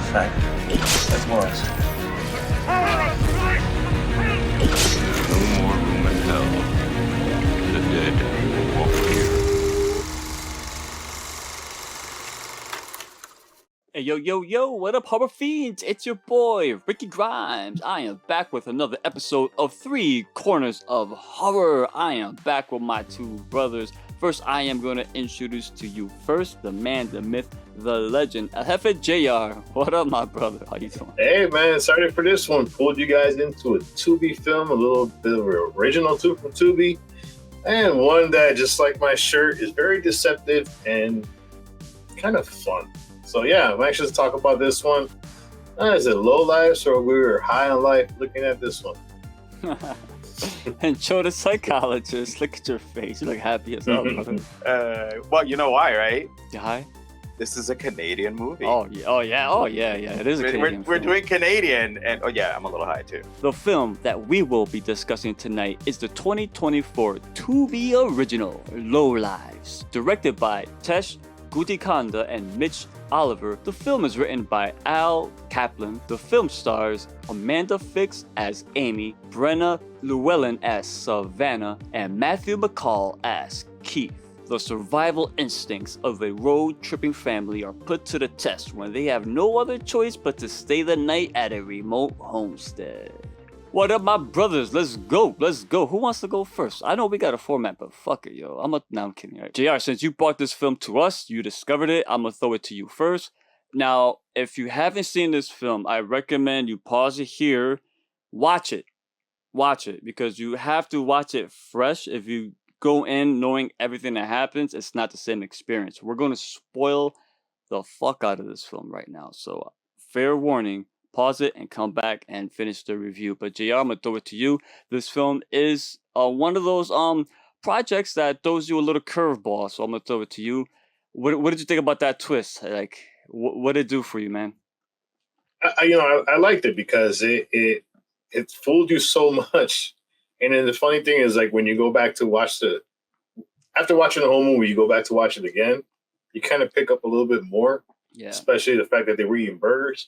fact, that was. No more room in hell. The dead walk here. Hey, yo, what up, horror fiends? It's your boy, Ricky Grimes. I am back with another episode of Three Corners of Horror. I am back with my two brothers. First, I am going to introduce to you first the man, the myth, the legend, El Jefe JR. What up, my brother? How you doing? Hey, man, sorry for this one. Pulled you guys into a TUBI film, a little bit of an original too from TUBI, and one that, just like my shirt, is very deceptive and kind of fun. So yeah, I'm anxious to talk about this one. Is it LOWLIFES or we were high on life looking at this one? And Joe the psychologist, look at your face. You look happy as hell, brother. Well, you know why, right? You high? This is a Canadian movie. Oh yeah. It is a Canadian We're film. doing Canadian, and I'm a little high too. The film that we will be discussing tonight is the 2024 TUBI original, LOWLIFES. Directed by Tesh Gudikanda and Mitch Oliver, the film is written by Al Kaplan. The film stars Amanda Fix as Amy, Brenna Llewellyn as Savannah, and Matthew McCall as Keith. The survival instincts of a road-tripping family are put to the test when they have no other choice but to stay the night at a remote homestead. What up, my brothers? Let's go. Who wants to go first? I know we got a format, but fuck it, yo. I'm kidding. Right? JR, since you brought this film to us, you discovered it, I'm gonna throw it to you first. Now, if you haven't seen this film, I recommend you pause it here, watch it, because you have to watch it fresh. If you go in knowing everything that happens, it's not the same experience. We're gonna spoil the fuck out of this film right now, so fair warning. Pause it and come back and finish the review. But JR, I'm gonna throw it to you. This film is one of those projects that throws you a little curveball. So I'm gonna throw it to you. What did you think about that twist? Like, what did it do for you, man? I liked it because it fooled you so much. And then the funny thing is, like, when you go back to watch after watching the whole movie, you go back to watch it again, you kind of pick up a little bit more. Yeah. Especially the fact that they were eating burgers.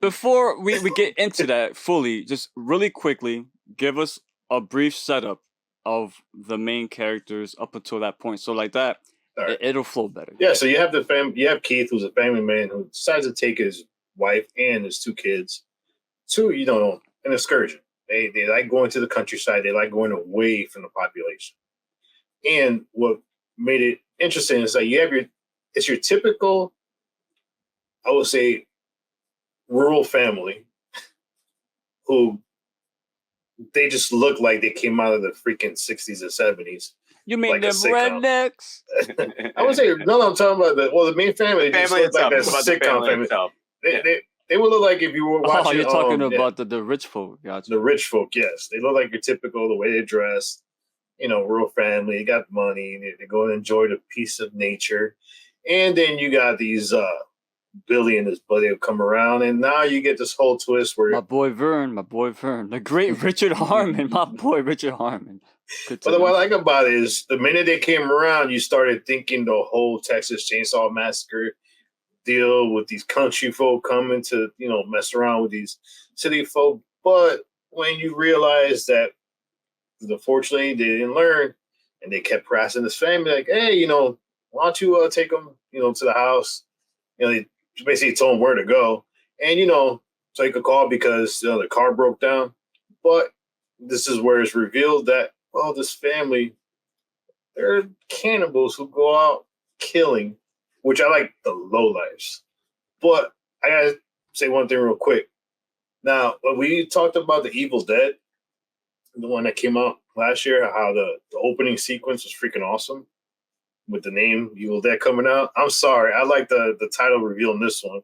Before we get into that fully, just really quickly, give us a brief setup of the main characters up until that point. So like that, right. It'll flow better. Yeah, so you have you have Keith, who's a family man who decides to take his wife and his two kids to, an excursion. They like going to the countryside. They like going away from the population. And what made it interesting is that it's your typical, I would say, rural family who they just look like they came out of the freaking 60s and 70s. You mean like them rednecks? I would say, no, I'm talking about the main family. They just look like that sitcom family. They would look like if you were watching. Oh, you're talking about the rich folk. Gotcha. The rich folk, yes. They look like your typical, the way they dress, rural family. They got money. They go and enjoy the peace of nature. And then you got these Billy and his buddy will come around, and now you get this whole twist where my boy Vern, the great Richard Harmon, my boy Richard Harmon. But what I like about it is the minute they came around, you started thinking the whole Texas Chainsaw Massacre deal with these country folk coming to mess around with these city folk. But when you realize that unfortunately they didn't learn, and they kept harassing this family, like, hey, why don't you take them to the house? They basically told him where to go, and take a call because the car broke down. But this is where it's revealed that this family, they're cannibals who go out killing, which I like the LOWLIFES. But I gotta say one thing real quick. Now, when we talked about the Evil Dead, the one that came out last year, how the opening sequence was freaking awesome. With the name Evil Dead coming out. I'm sorry. I like the title reveal in this one,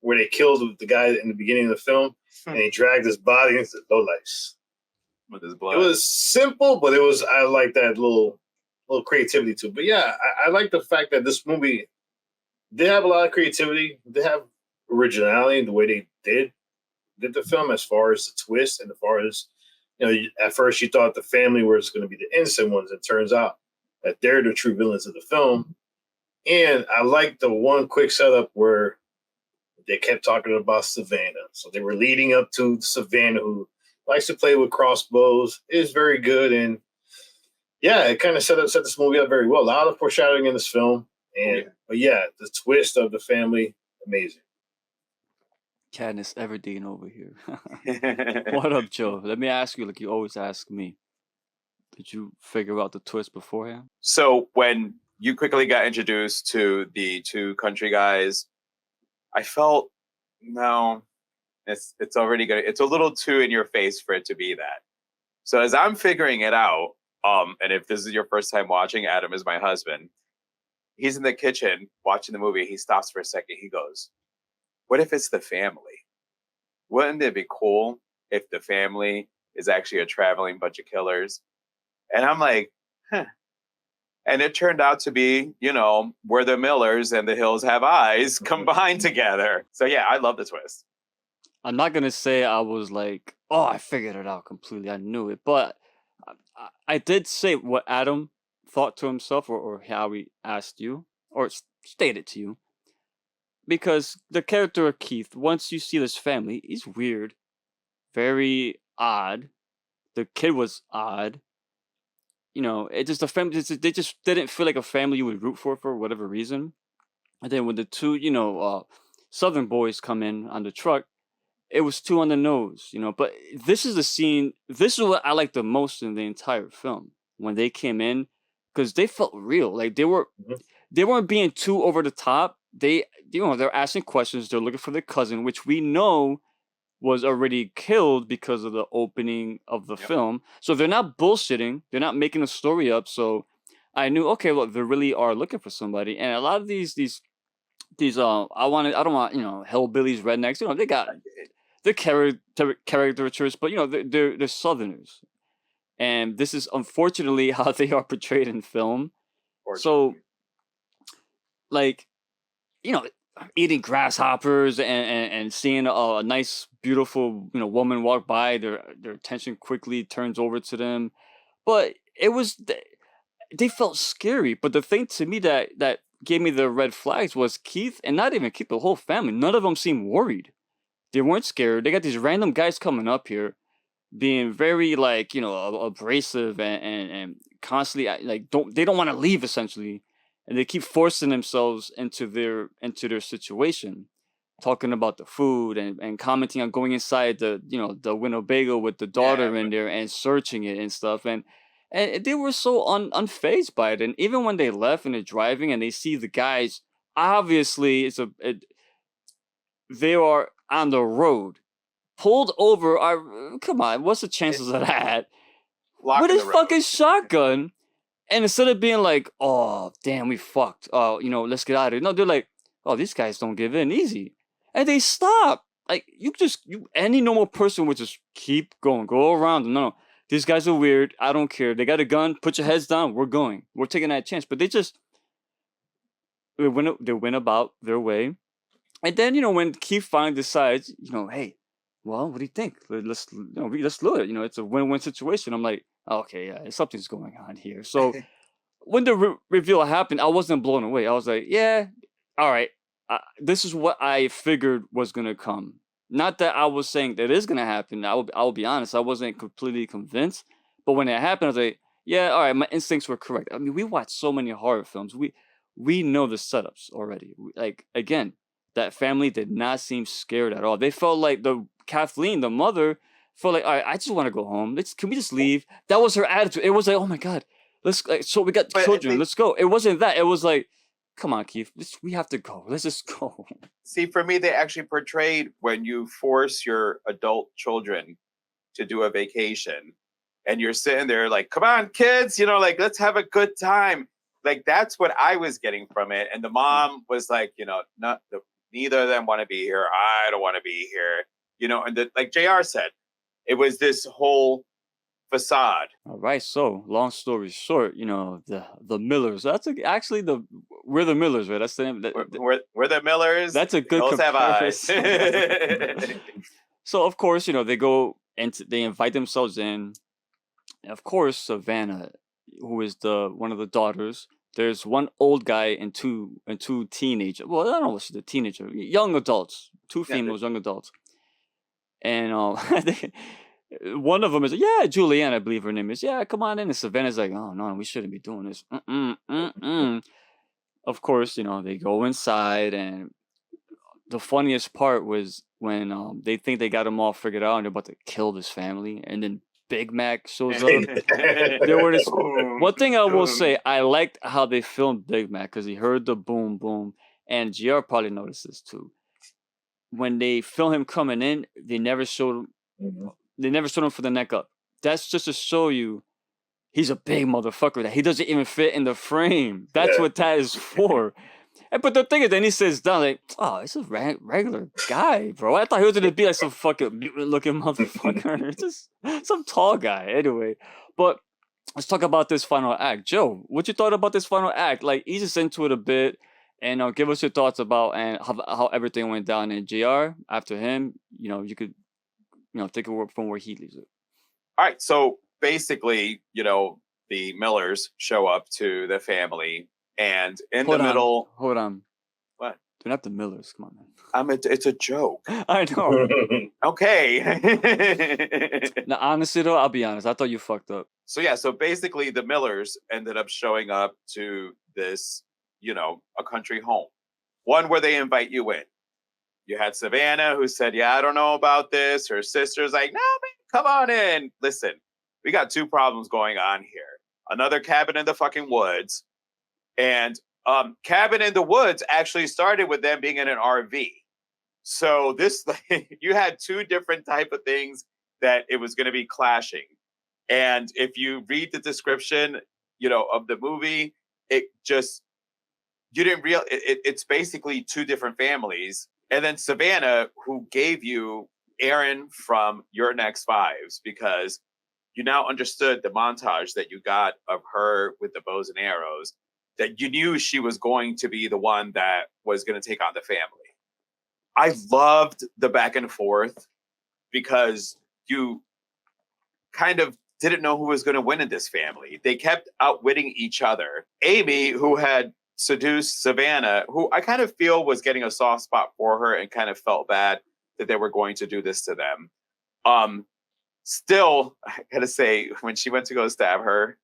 where they killed the guy in the beginning of the film, and they dragged his body into LOWLIFES. With his blood. It was simple, but I like that little creativity too. But yeah, I like the fact that this movie, they have a lot of creativity. They have originality in the way they did the film, as far as the twist and as far as, at first you thought the family was going to be the innocent ones. It turns out that they're the true villains of the film. And I like the one quick setup where they kept talking about Savannah. So they were leading up to Savannah, who likes to play with crossbows, is very good, and yeah, it kind of set this movie up very well. A lot of foreshadowing in this film, and but yeah, the twist of the family, amazing. Cadmus Everdeen over here. What up, Joe? Let me ask you, like you always ask me. Did you figure out the twist beforehand? So when you quickly got introduced to the two country guys, I felt no, it's already gonna. It's a little too in your face for it to be that. So as I'm figuring it out, and if this is your first time watching, Adam is my husband. He's in the kitchen watching the movie. He stops for a second. He goes, "What if it's the family? Wouldn't it be cool if the family is actually a traveling bunch of killers?" And I'm like, huh. And it turned out to be, We're the Millers and the Hills Have Eyes combined together. So yeah, I love the twist. I'm not gonna say I was like, oh, I figured it out completely. I knew it, but I did say what Adam thought to himself, or how he asked you, or stated to you, because the character of Keith, once you see this family, he's weird, very odd. The kid was odd. It just the family. They just didn't feel like a family you would root for whatever reason. And then when the two, Southern boys come in on the truck, it was too on the nose, But this is the scene. This is what I like the most in the entire film, when they came in, because they felt real. Like they weren't being too over the top. They're asking questions. They're looking for their cousin, which we know was already killed because of the opening of the film. So they're not bullshitting. They're not making a story up. So I knew, okay, look, they really are looking for somebody. And a lot of these I don't want, hillbillies, rednecks, they got the caricatures, but they're Southerners. And this is unfortunately how they are portrayed in film. So like, eating grasshoppers and seeing a nice, beautiful, woman walk by, their attention quickly turns over to them. But they felt scary. But the thing to me that gave me the red flags was Keith, and not even Keith, the whole family. None of them seemed worried. They weren't scared. They got these random guys coming up here, being very abrasive and constantly they don't want to leave, essentially. And they keep forcing themselves into their situation, talking about the food and commenting on going inside the Winnebago with the daughter in there and searching it and stuff. And they were so unfazed by it. And even when they left and they're driving and they see the guys, obviously they are on the road, pulled over. Come on, what's the chances of that? With his fucking shotgun. And instead of being like, oh, damn, we fucked. Let's get out of here. No, they're like, oh, these guys don't give in easy. And they stop. Like, any normal person would just keep going, go around. No, these guys are weird. I don't care. They got a gun. Put your heads down. We're going. We're taking that chance. But they went about their way. And then, when Keith finally decides, hey, well, what do you think? Let's do it. It's a win-win situation. I'm like, okay, yeah, something's going on here. So when the reveal happened, I wasn't blown away. I was like, yeah, all right. This is what I figured was going to come. Not that I was saying that is going to happen. I'll be honest. I wasn't completely convinced. But when it happened, I was like, yeah, all right, my instincts were correct. I mean, we watch so many horror films. We know the setups already. Again, that family did not seem scared at all. They felt like Kathleen, the mother, felt like, all right, I just want to go home. Can we just leave? That was her attitude. It was like, oh my God, so we got children. Let's go. It wasn't that. It was like, come on, Keith, we have to go. Let's just go. See, for me, they actually portrayed when you force your adult children to do a vacation and you're sitting there like, come on, kids, let's have a good time. Like, that's what I was getting from it. And the mom was like, neither of them want to be here. I don't want to be here. And like JR said, it was this whole facade. All right. So, long story short, the Millers. We're the Millers, right? That's the name. We're the Millers. That's a good comparison. Have eyes. So, of course, they go and they invite themselves in. And of course, Savannah, who is one of the daughters. There's one old guy and two teenagers. Well, I don't know what's the teenager, young adults. two Yeah, females, young adults, and one of them is yeah, Julianne, I believe her name is. Yeah, come on in. And Savannah's like, oh no, we shouldn't be doing this. Of course, they go inside, and the funniest part was when they think they got him all figured out, and they're about to kill this family, and then Big Mac shows up. There were this one thing I will say, I liked how they filmed Big Mac because he heard the boom boom, and GR probably noticed this too. When they film him coming in, they never showed him. They never showed him for the neck up. That's just to show you he's a big motherfucker that he doesn't even fit in the frame. That's what that is for. But the thing is, then he sits down like, oh, it's a regular guy, bro. I thought he was gonna be like some fucking mutant-looking motherfucker. Just some tall guy, anyway. But let's talk about this final act. Joe, what you thought about this final act? Like, ease us into it a bit, and give us your thoughts about and how everything went down in JR. After him, you could, take a word from where he leaves it. All right, so basically, the Millers show up to the family. And in the middle... Hold on. What? They're not the Millers. Come on, man. It's a joke. I know. Okay. Now, honestly, though, I'll be honest. I thought you fucked up. So basically the Millers ended up showing up to this, a country home. One where they invite you in. You had Savannah who said, yeah, I don't know about this. Her sister's like, no, man, come on in. Listen, we got two problems going on here. Another cabin in the fucking woods. And Cabin in the Woods actually started with them being in an RV. So this, you had two different type of things that it was going to be clashing. And if you read the description, of the movie, it just, you didn't realize it's basically two different families. And then Savannah, who gave you Aaron from Your Next Fives, because you now understood the montage that you got of her with the bows and arrows, that you knew she was going to be the one that was going to take on the family. I loved the back and forth because you kind of didn't know who was going to win in this family. They kept outwitting each other. Amy, who had seduced Savannah, who I kind of feel was getting a soft spot for her and kind of felt bad that they were going to do this to them. Still, I gotta say, when she went to go stab her,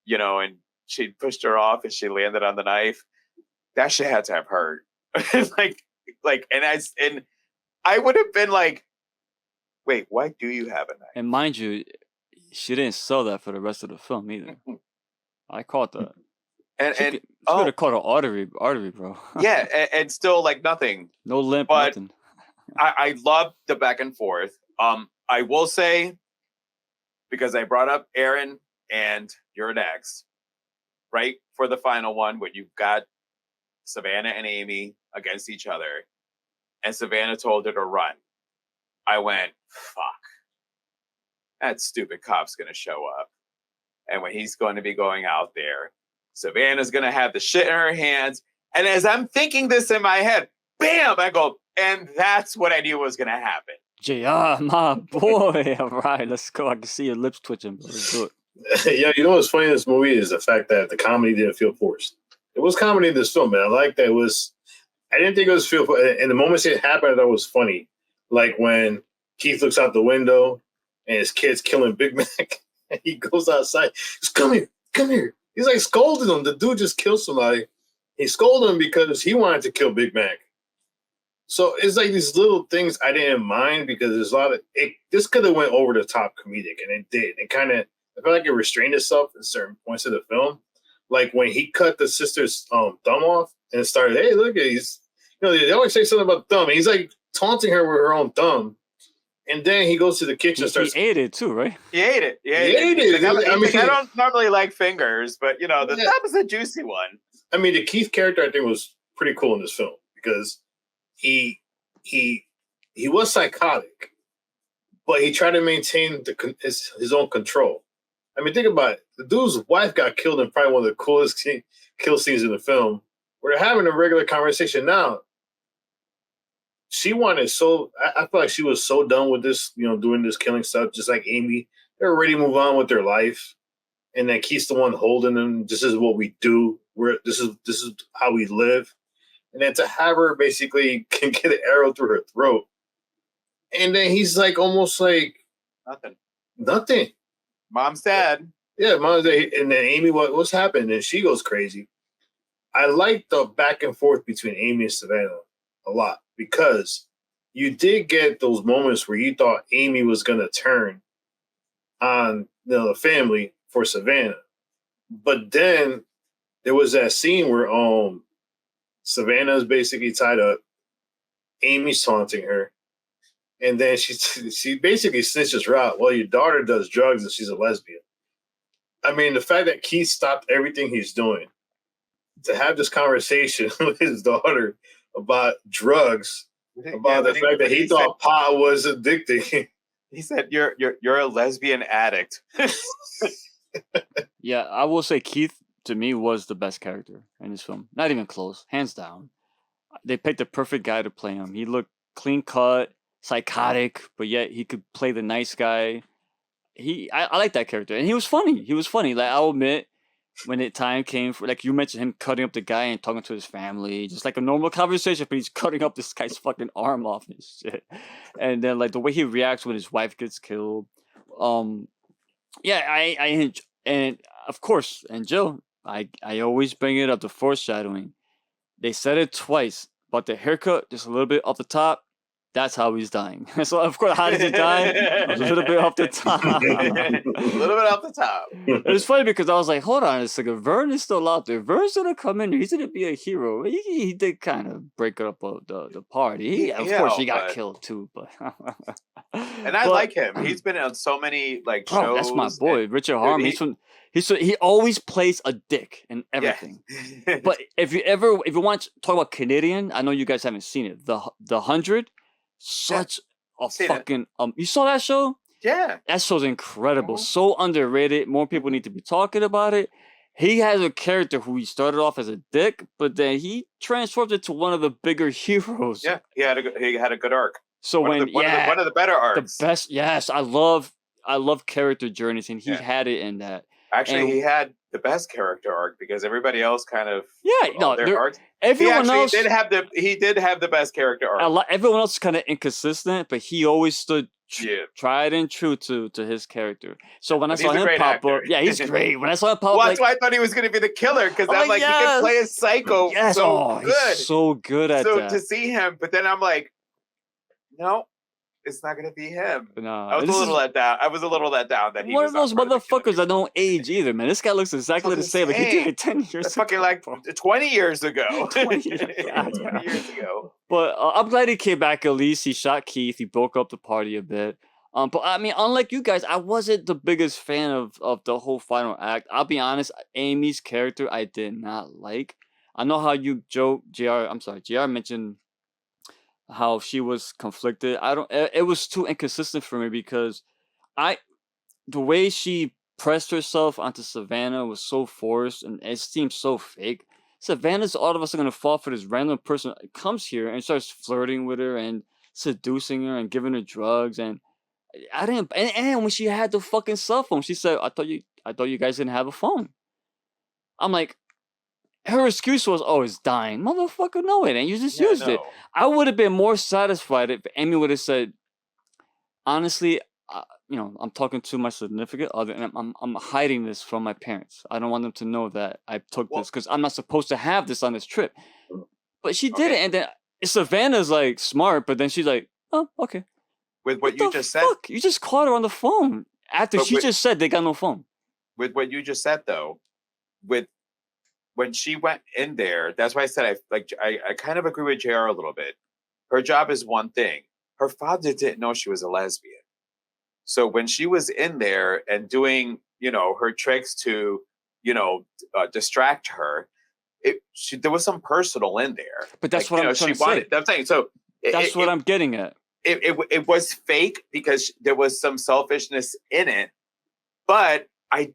and she pushed her off and she landed on the knife, that shit had to have hurt. and I would have been like, wait, why do you have a knife? And mind you, she didn't sell that for the rest of the film either. I caught that. And she could have caught an artery, bro. Yeah, and still like nothing. No limp, but nothing. I love the back and forth. I will say, because I brought up Aaron and You're Next, right? For the final one, when you've got Savannah and Amy against each other, and Savannah told her to run. I went, fuck. That stupid cop's going to show up. And when he's going to be going out there, Savannah's going to have the shit in her hands. And as I'm thinking this in my head, bam, I go, and that's what I knew was going to happen. JR, my boy. All right, let's go. I can see your lips twitching. Let's do it. Yeah, what's funny in this movie is the fact that the comedy didn't feel forced. It was comedy in this film, man. I like that. I didn't think it was feel. In the moments it happened, I thought it was funny. Like when Keith looks out the window and his kid's killing Big Mac, and he goes outside. He's come here. He's like scolding him. The dude just killed somebody. He scolded him because he wanted to kill Big Mac. So it's like these little things I didn't mind because there's a lot of it. This could have went over the top comedic, and it did. It kind of, I felt like it restrained itself at certain points of the film. Like when he cut the sister's thumb off and started, hey, look at he's, they always say something about the thumb. And he's like taunting her with her own thumb. And then he goes to the kitchen and starts. He ate it too, right? He ate it. He ate it. I don't normally like fingers, but the thumb is a juicy one. I mean, the Keith character I think was pretty cool in this film because he was psychotic, but he tried to maintain his own control. I mean, think about it. The dude's wife got killed in probably one of the coolest kill scenes in the film. We're having a regular conversation now. She wanted I feel like she was so done with this, doing this killing stuff, just like Amy. They're ready to move on with their life. And then Keith's the one holding them. This is what we do. This is how we live. and then to have her basically can get an arrow through her throat, and then he's like almost like nothing. Mom's dead. Yeah, Mom's dead. And then Amy, what's happened? And she goes crazy. I like the back and forth between Amy and Savannah a lot because you did get those moments where you thought Amy was gonna turn on the family for Savannah, but then there was that scene where Savannah's basically tied up, Amy's taunting her, and then she basically snitches her out. Well, your daughter does drugs and she's a lesbian. I mean, the fact that Keith stopped everything he's doing to have this conversation with his daughter about drugs, about the fact that he thought pot was addicting. He said, "You're a lesbian addict." Yeah, I will say Keith to me was the best character in this film. Not even close, hands down. They picked the perfect guy to play him. He looked clean cut, psychotic, but yet he could play the nice guy. I like that character, and he was funny. Like, I'll admit, when the time came for, like you mentioned, him cutting up the guy and talking to his family, just like a normal conversation, but he's cutting up this guy's fucking arm off and shit. And then like the way he reacts when his wife gets killed. Yeah, and of course, and Jill, I always bring it up, the foreshadowing. They said it twice, but the haircut just a little bit off the top. That's how he's dying. So of course, how does he die? A little bit off the top. A little bit off the top. It was funny because I was like, hold on a second, Vern is still out there. Vern's gonna come in. He's gonna be a hero. He did kind of break up the party. Of course, he got killed too. But and I like him. He's been on so many like shows. That's my boy, Richard Harmon. He always plays a dick in everything. Yeah. But if you want to talk about Canadian, I know you guys haven't seen it. The 100. Such a fucking you saw that show? Yeah. That show's incredible. So underrated. More people need to be talking about it. He has a character who he started off as a dick, but then he transformed into one of the bigger heroes. Yeah, he had a good arc. So one of the better arcs. The best, yes. I love character journeys, and he had it in that. Actually, he had the best character arc because everybody else kind of their arcs. Everyone else did have the best character arc. Everyone else is kind of inconsistent, but he always stood tried and true to his character. So when I saw him pop up, he's great. When I saw him pop up, that's why I thought he was going to be the killer because I'm like, he can play a psycho so good. He's so good at that. So to see him, but then I'm like, no. It's not gonna be him. No, I was a little let down. That he one was of those motherfuckers that don't age either, man. This guy looks exactly the same. Like he did it 10 years ago. Fucking like 20 years ago. 20 years ago. But I'm glad he came back at least. He shot Keith. He broke up the party a bit. But I mean, unlike you guys, I wasn't the biggest fan of the whole final act. I'll be honest. Amy's character, I did not like. I know how you, JR mentioned how she was conflicted. It was too inconsistent for me because the way she pressed herself onto Savannah was so forced and it seemed so fake. Savannah's all of us are gonna fall for this random person that comes here and starts flirting with her and seducing her and giving her drugs, and I didn't. And when she had the fucking cell phone, she said, "I thought you guys didn't have a phone." I'm like, her excuse was, "Oh, it's dying." Motherfucker, no, it ain't. You just used it. I would have been more satisfied if Amy would have said, honestly, I'm talking to my significant other, and I'm hiding this from my parents. I don't want them to know that I took this because I'm not supposed to have this on this trip. But she did it, and then Savannah's like smart, but then she's like, "Oh, okay." With what you just said, you just caught her on the phone after she just said they got no phone. With what you just said, though, when she went in there, that's why I said I kind of agree with JR a little bit. Her job is one thing. Her father didn't know she was a lesbian. So when she was in there and doing, her tricks to, distract her, there was some personal in there. But that's what I'm trying to say. I'm saying. So that's what I'm getting at. It was fake because there was some selfishness in it, but I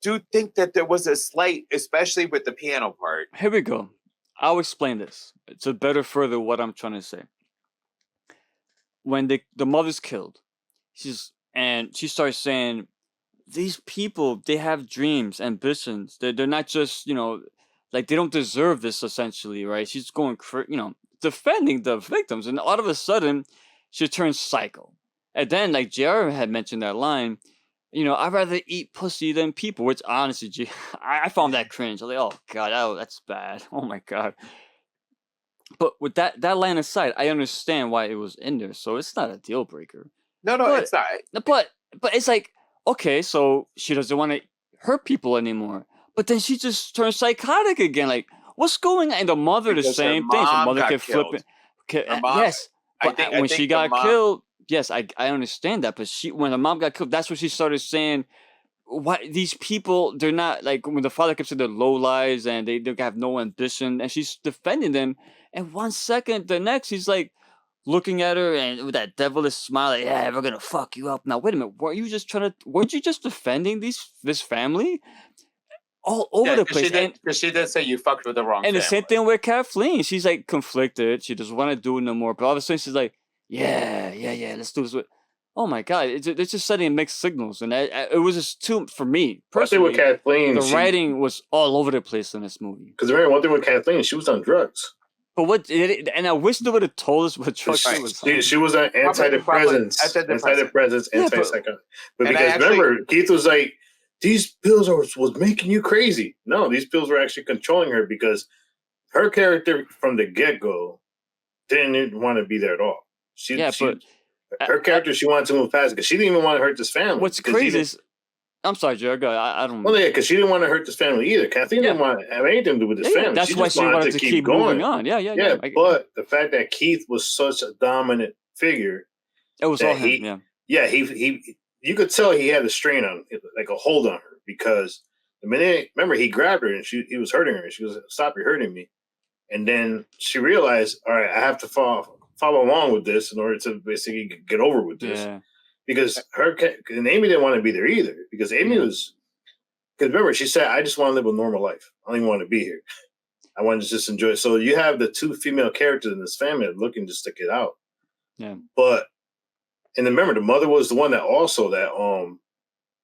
do think that there was a slight, especially with the piano part. Here we go. I'll explain this to better further what I'm trying to say. When the mother's killed, she starts saying, these people, they have dreams, ambitions. They're not just, like they don't deserve this essentially, right? She's going, defending the victims, and all of a sudden, she turns psycho. And then, like JR had mentioned that line, I'd rather eat pussy than people, which honestly, I found that cringe. I was like, oh god, that's bad. Oh my god. But with that line aside, I understand why it was in there, so it's not a deal breaker. No, But it's not. but it's like, okay, so she doesn't want to hurt people anymore, but then she just turns psychotic again. Like, what's going on? And the mother, the Because her same thing. Her mom mother got can flip killed. it. Her mom- Yes, I but think- I when think she the got mom- killed, yes, I understand that. But when her mom got killed, that's when she started saying, "Why these people? They're not like when the father kept saying they're low lives and they have no ambition," and she's defending them. And 1 second, the next, he's like looking at her and with that devilish smile, like, yeah, we're gonna fuck you up. Now, wait a minute, weren't you just defending this family? All over the place. Because she did say you fucked with the wrong And the family. same thing with Kathleen. She's like conflicted. She doesn't want to do it no more. But all of a sudden she's like, yeah, let's do this. Oh my God. It's just sending mixed signals. And it was just too, for me, One thing with personally, Kathleen, the writing was all over the place in this movie. Because remember, one thing with Kathleen, she was on drugs. But and I wish they would have told us what drugs she was on. She was on antidepressants, antipsychotic. But And because remember, Keith was like, these pills was making you crazy. No, these pills were actually controlling her because her character from the get-go didn't want to be there at all. Her character, she wanted to move past it because she didn't even want to hurt this family. What's crazy is, I'm sorry, Jared, I don't. Well, yeah, because she didn't want to hurt this family either. Kathleen didn't want to have anything to do with this family. That's why she wanted to keep moving on. Yeah. But the fact that Keith was such a dominant figure, it was all him. He you could tell he had a strain on, like a hold on her, because the minute, remember, he grabbed her and he was hurting her. She was, stop, you're hurting me. And then she realized, all right, I have to follow along with this in order to basically get over with this. Yeah. Because and Amy didn't want to be there either. Because Amy was, because remember, she said, I just want to live a normal life. I don't even want to be here. I want to just enjoy it. So you have the two female characters in this family looking just to get out. Yeah. But, and remember, the mother was the one that also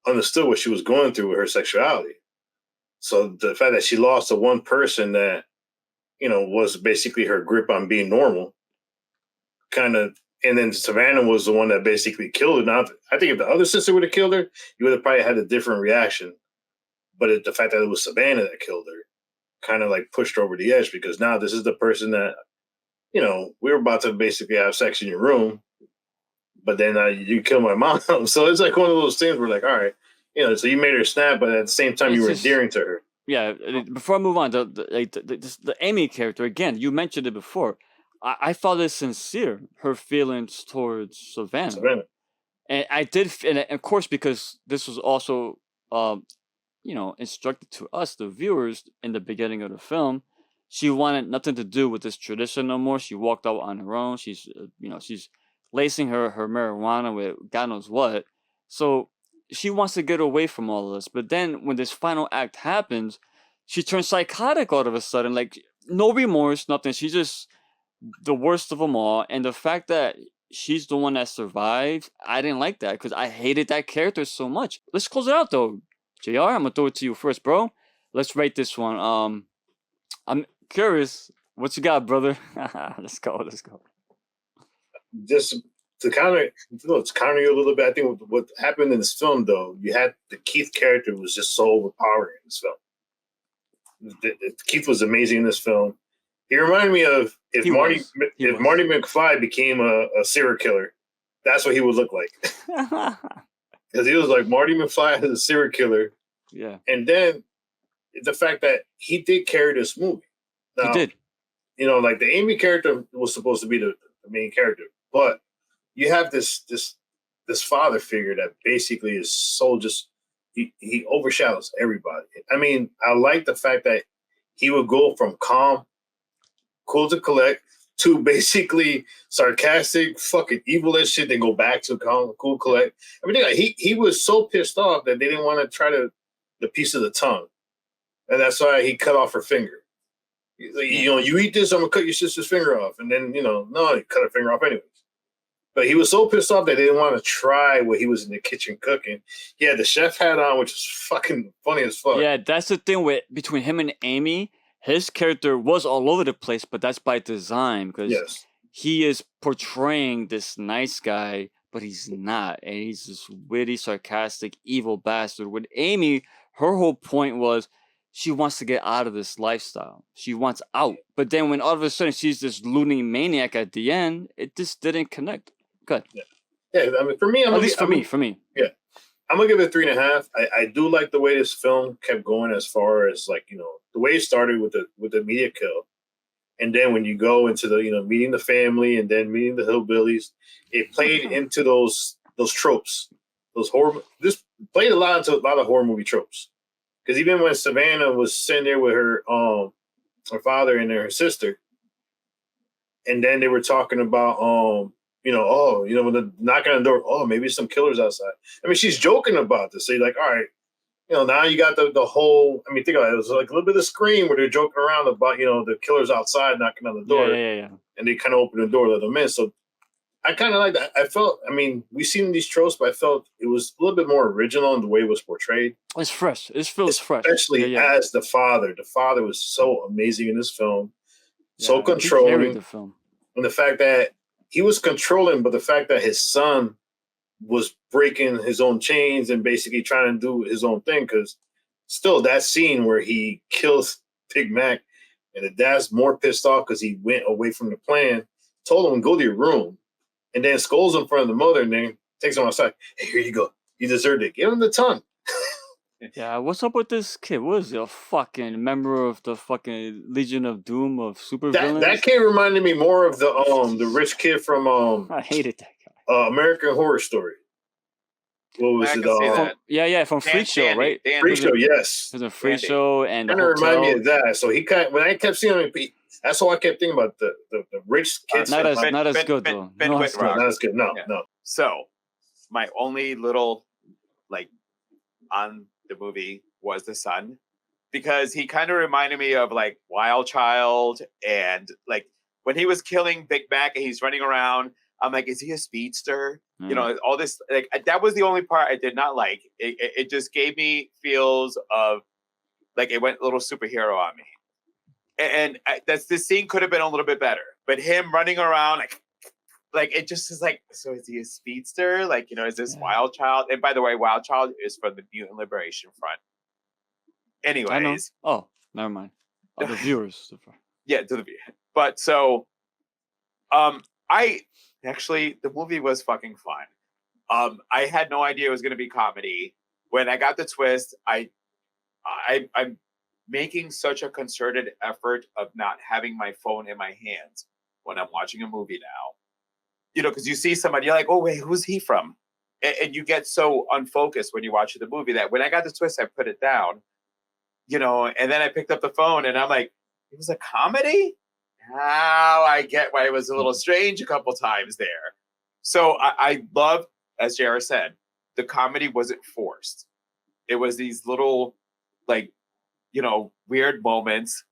understood what she was going through with her sexuality. So the fact that she lost the one person that, was basically her grip on being normal, kind of, and then Savannah was the one that basically killed her. Now, I think if the other sister would have killed her, you would have probably had a different reaction. But the fact that it was Savannah that killed her kind of like pushed her over the edge, because now this is the person that, we were about to basically have sex in your room, but then you killed my mom. So it's like one of those things where like, all right, so you made her snap, but at the same time you were endearing to her. Yeah. Before I move on, the Amy character, again, you mentioned it before. I found it sincere, her feelings towards Savannah. And I did, and of course, because this was also, instructed to us, the viewers, in the beginning of the film, she wanted nothing to do with this tradition no more. She walked out on her own. She's, she's lacing her marijuana with God knows what. So she wants to get away from all of this. But then when this final act happens, she turns psychotic all of a sudden. Like, no remorse, nothing. She's just the worst of them all. And the fact that she's the one that survived, I didn't like that because I hated that character so much. Let's close it out though. JR, I'm gonna throw it to you first, bro. Let's rate this one. I'm curious, what you got, brother? Let's go. Just to counter you a little bit, I think what happened in this film, though, you had the Keith character was just so overpowering in this film. Keith was amazing in this film. He reminded me of if Marty McFly became a serial killer. That's what he would look like. Because he was like Marty McFly as a serial killer. Yeah. And then the fact that he did carry this movie. Now, he did. Like the Amy character was supposed to be the main character, but you have this father figure that basically is so just he overshadows everybody. I mean, I like the fact that he would go from calm, cool to collect, to basically sarcastic, fucking evil as shit, then go back to calm, cool, collect. I mean, he was so pissed off that they didn't want to try the piece of the tongue, and that's why he cut off her finger. Like, you eat this, I'm gonna cut your sister's finger off, and then no, he cut her finger off anyways. But he was so pissed off that they didn't want to try what he was in the kitchen cooking. He had the chef hat on, which is fucking funny as fuck. Yeah, that's the thing between him and Amy. his character was all over the place, but that's by design because Yes. he is portraying this nice guy, but he's not, and he's this witty, sarcastic, evil bastard. With Amy, her whole point was she wants to get out of this lifestyle. She wants out. But then when all of a sudden she's this loony maniac at the end, it just didn't connect. Good. Yeah, I mean, for me, At least for me. I'm gonna give it 3.5. I do like the way this film kept going as far as like, you know, the way it started with the media kill. And then when you go into the, you know, meeting the family and then meeting the hillbillies, it played into those tropes. Those horror this played into a lot of horror movie tropes. Because even when Savannah was sitting there with her father and her sister, and then they were talking about you know, oh, you know, when they're knocking on the door, oh, maybe some killers outside. I mean, she's joking about this. So you're like, all right, you know, now you got the whole, I mean, think about it. It was like a little bit of Scream where they're joking around about, you know, the killers outside knocking on the door. Yeah. And they kind of open the door, let them in. So I kind of like that. I felt, I mean, we've seen these tropes, but I felt it was a little bit more original in the way it was portrayed. It's fresh. It feels fresh. Especially as the father. The father was so amazing in this film. So He controlling. carried the film. And the fact that he was controlling, but the fact that his son was breaking his own chains and basically trying to do his own thing, because still that scene where he kills Big Mac and the dad's more pissed off because he went away from the plan, told him, go to your room, and then scolds him in front of the mother and then takes him outside. Hey, here you go. You deserved it. Give him the tongue. Yeah, what's up with this kid? What is he, a fucking member of the fucking Legion of Doom of super villains? That kid reminded me more of the rich kid from I hated that guy. American Horror Story. What was I it? can see that. From Freak Show, right? Freak Show, yes. There's a Freak Dandy. Show and Kind of remind me of that. So he when I kept seeing him, that's all I kept thinking about the rich kids. not as Ben- good Ben- though. Ben No, Whitrock. it's good. Not as good. No, Yeah. no. So, my only little like on the movie was the son, because he kind of reminded me of like Wild Child, and like when he was killing Big Mac and he's running around, I'm like, is he a speedster? You know, all this, like that was the only part I did not like. It just gave me feels of like it went a little superhero on me, and this scene could have been a little bit better, but him running around like it just is like, so is he a speedster? Like, you know, is this Wild Child? And by the way, Wild Child is from the Mutant Liberation Front. Anyways. I know. Oh, never mind. The viewers. Yeah, to the view. But so I actually, the movie was fucking fun. I had no idea it was gonna be comedy. When I got the twist, I'm making such a concerted effort of not having my phone in my hands when I'm watching a movie now. You know, because you see somebody, you're like, oh, wait, who's he from? And you get so unfocused when you watch the movie that when I got the twist, I put it down, you know, and then I picked up the phone and I'm like, it was a comedy? Now I get why it was a little strange a couple times there. So I love, as Jared said, the comedy wasn't forced. It was these little, like, you know, weird moments.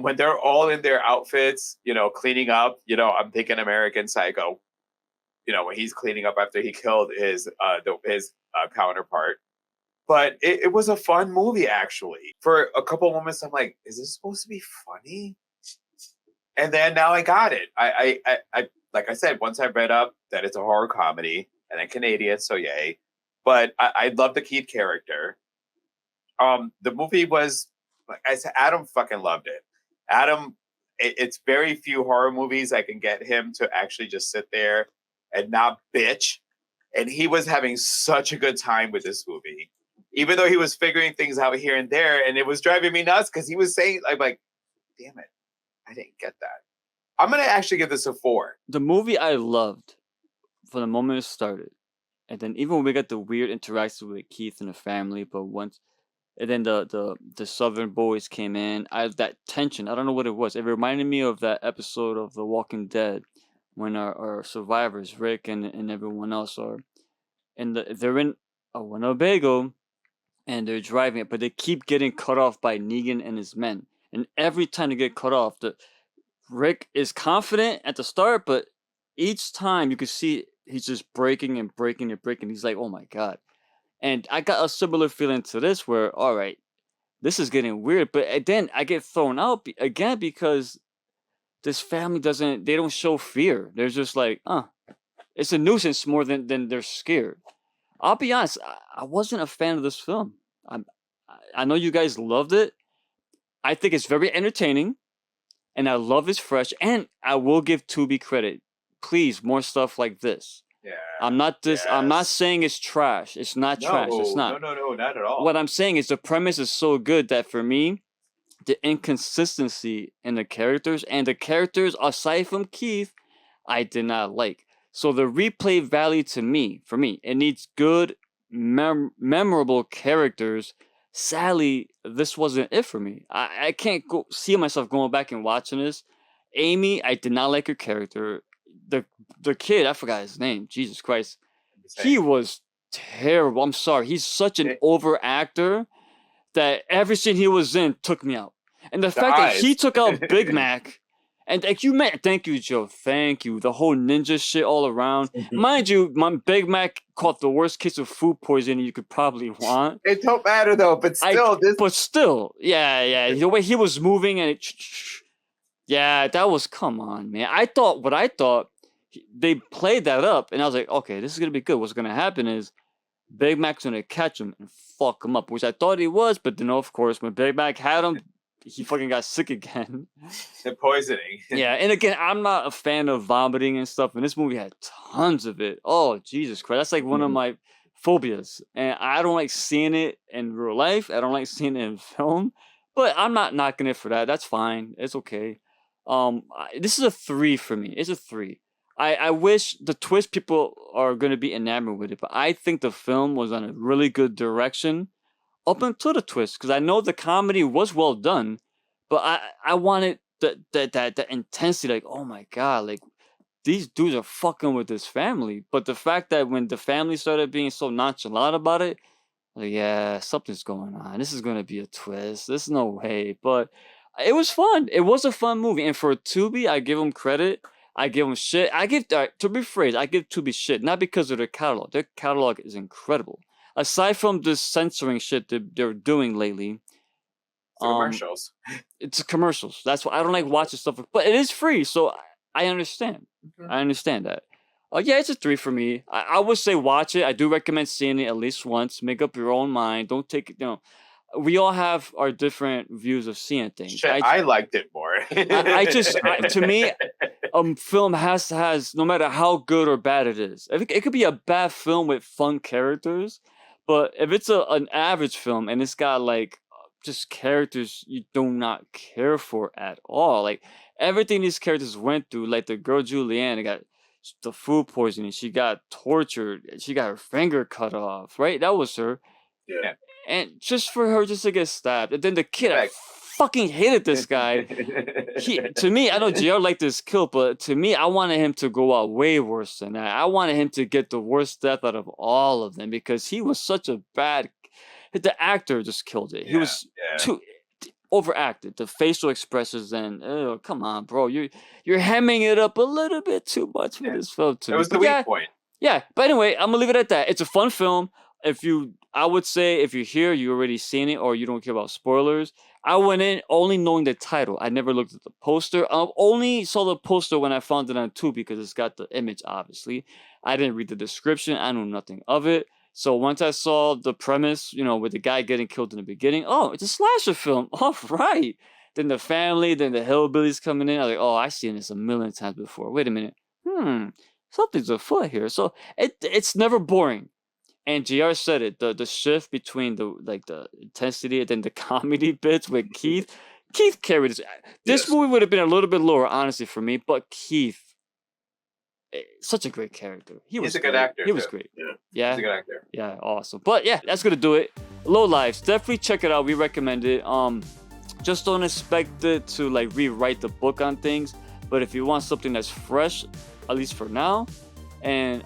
When they're all in their outfits, you know, cleaning up, you know, I'm thinking American Psycho. You know, when he's cleaning up after he killed his counterpart. But it was a fun movie, actually. For a couple moments, I'm like, is this supposed to be funny? And then now I got it. I like I said, once I read up that it's a horror comedy, and I'm Canadian, so yay. But I love the Keith character. The movie was, like I said, Adam fucking loved it. Adam, it's very few horror movies I can get him to actually just sit there and not bitch. And he was having such a good time with this movie, even though he was figuring things out here and there. And it was driving me nuts because he was saying, I'm like, damn it, I didn't get that. I'm going to actually give this a 4. The movie I loved from the moment it started. And then even when we got the weird interaction with Keith and the family, but once, and then the Southern boys came in, that tension, I don't know what it was. It reminded me of that episode of The Walking Dead when our survivors, Rick and everyone else, are they're in a Winnebago and they're driving it, but they keep getting cut off by Negan and his men. And every time they get cut off, Rick is confident at the start, but each time you can see he's just breaking and breaking and breaking. He's like, oh my God. And I got a similar feeling to this where, all right, this is getting weird. But then I get thrown out again because this family they don't show fear. They're just like, it's a nuisance more than they're scared. I'll be honest, I wasn't a fan of this film. I know you guys loved it. I think it's very entertaining, and I love it's fresh. And I will give Tubi credit. Please, more stuff like this. Yeah. I'm not saying it's trash. It's not trash. It's not. No, not at all. What I'm saying is the premise is so good that for me, the inconsistency in the characters aside from Keith, I did not like. So the replay value for me, it needs good, memorable characters. Sadly, this wasn't it for me. I can't see myself going back and watching this. Amy, I did not like her character. The kid, I forgot his name. Jesus Christ. He was terrible. I'm sorry. He's such an over actor that every scene he was in took me out. And the fact that he took out Big Mac, and thank you, Joe. Thank you. The whole ninja shit all around. Mind you, my Big Mac caught the worst case of food poisoning you could probably want. It don't matter though, but still, yeah. The way he was moving and that was, come on, man. I thought they played that up, and I was like, okay, this is gonna be good. What's gonna happen is Big Mac's gonna catch him and fuck him up, which I thought he was, but then of course when Big Mac had him, he fucking got sick again. The poisoning. Yeah, and again, I'm not a fan of vomiting and stuff, and this movie had tons of it. Oh, Jesus Christ. That's like one of my phobias. And I don't like seeing it in real life. I don't like seeing it in film. But I'm not knocking it for that. That's fine. It's okay. This is a 3 for me. It's a 3. I wish the twist people are going to be enamored with it, but I think the film was on a really good direction up until the twist, because I know the comedy was well done, but I wanted that intensity, like, oh my God, like these dudes are fucking with this family. But the fact that when the family started being so nonchalant about it, like, yeah, something's going on. This is going to be a twist. There's no way. But it was fun. It was a fun movie. And for Tubi, I give them credit. I give them shit. I give Tubi shit, not because of their catalog. Their catalog is incredible. Aside from the censoring shit that they're doing lately. Commercials. It's commercials. That's why I don't like watching stuff. But it is free, so I understand. I understand that. Yeah, it's a 3 for me. I would say watch it. I do recommend seeing it at least once. Make up your own mind. Don't take it, we all have our different views of seeing things. Shit, I liked it more. To me, film has no matter how good or bad it is. It could be a bad film with fun characters, but if it's an average film and it's got like just characters you do not care for at all, like everything these characters went through, like the girl Julianne got the food poisoning, she got tortured, she got her finger cut off, right? That was her. Yeah. And just for her just to get stabbed. And then the kid, I fucking hated this guy. To me, I know JR liked this kill, but to me, I wanted him to go out way worse than that. I wanted him to get the worst death out of all of them because he was such a bad... The actor just killed it. He was too overacted. The facial expressions and, oh, come on, bro. You're hemming it up a little bit too much for this film, too. It was the weak point. Yeah, but anyway, I'm going to leave it at that. It's a fun film. I would say if you're here, you already seen it or you don't care about spoilers. I went in only knowing the title. I never looked at the poster. I only saw the poster when I found it on Tubi because it's got the image, obviously. I didn't read the description. I knew nothing of it. So once I saw the premise, with the guy getting killed in the beginning, oh, it's a slasher film. All right. Then the family, then the hillbillies coming in. I was like, oh, I've seen this a million times before. Wait a minute. Something's afoot here. So it's never boring. And JR said it, the shift between the intensity and then the comedy bits with Keith. Keith carried this. This movie would have been a little bit lower, honestly, for me. But Keith, such a great character. He's a good actor. He was great. Yeah. He's a good actor. Yeah, awesome. But yeah, that's gonna do it. LOWLIFES, definitely check it out. We recommend it. Just don't expect it to like rewrite the book on things. But if you want something that's fresh, at least for now, and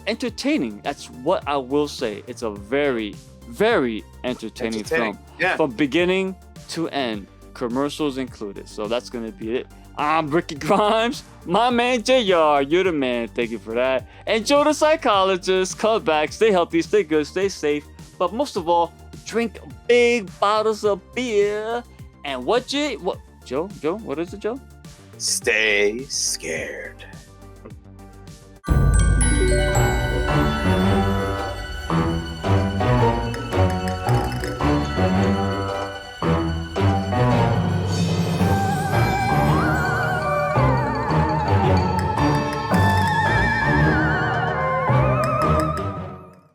entertaining, that's what I will say. It's a very, very entertaining film. Yeah. From beginning to end, commercials included. So that's gonna be it. I'm Ricky Grimes, my man JR. You're the man. Thank you for that. And Joe the psychologist. Come back, stay healthy, stay good, stay safe. But most of all, drink big bottles of beer, and Joe, what is it, Joe? Stay scared.